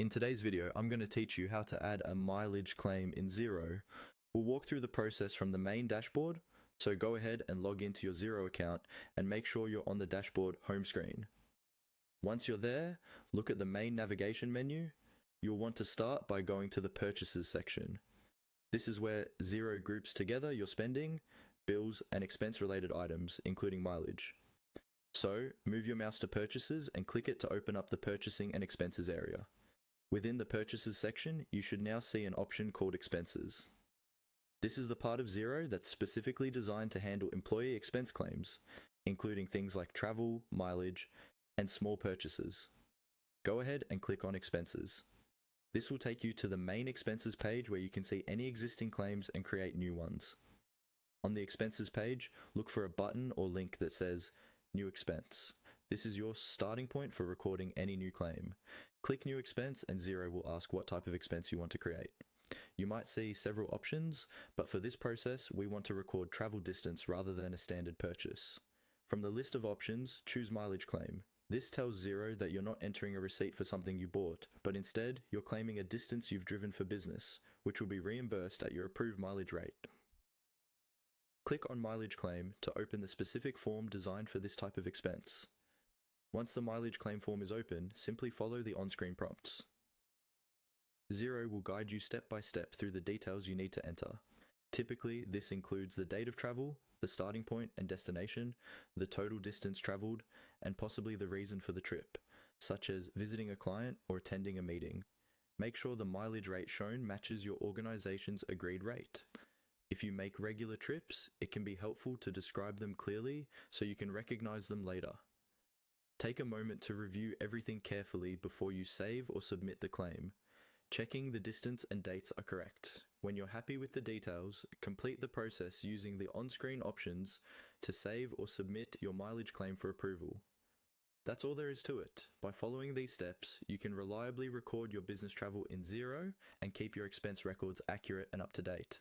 In today's video, I'm going to teach you how to add a mileage claim in Xero. We'll walk through the process from the main dashboard, so go ahead and log into your Xero account and make sure you're on the dashboard home screen. Once you're there, look at the main navigation menu. You'll want to start by going to the Purchases section. This is where Xero groups together your spending, bills, and expense-related items, including mileage. So, move your mouse to Purchases and click it to open up the Purchasing and Expenses area. Within the Purchases section, you should now see an option called Expenses. This is the part of Xero that's specifically designed to handle employee expense claims, including things like travel, mileage, and small purchases. Go ahead and click on Expenses. This will take you to the main expenses page where you can see any existing claims and create new ones. On the expenses page, look for a button or link that says New Expense. This is your starting point for recording any new claim. Click New Expense and Xero will ask what type of expense you want to create. You might see several options, but for this process, we want to record travel distance rather than a standard purchase. From the list of options, choose Mileage Claim. This tells Xero that you're not entering a receipt for something you bought, but instead, you're claiming a distance you've driven for business, which will be reimbursed at your approved mileage rate. Click on Mileage Claim to open the specific form designed for this type of expense. Once the mileage claim form is open, simply follow the on-screen prompts. Xero will guide you step by step through the details you need to enter. Typically, this includes the date of travel, the starting point and destination, the total distance traveled, and possibly the reason for the trip, such as visiting a client or attending a meeting. Make sure the mileage rate shown matches your organization's agreed rate. If you make regular trips, it can be helpful to describe them clearly so you can recognize them later. Take a moment to review everything carefully before you save or submit the claim, checking the distance and dates are correct. When you're happy with the details, complete the process using the on-screen options to save or submit your mileage claim for approval. That's all there is to it. By following these steps, you can reliably record your business travel in Xero and keep your expense records accurate and up to date.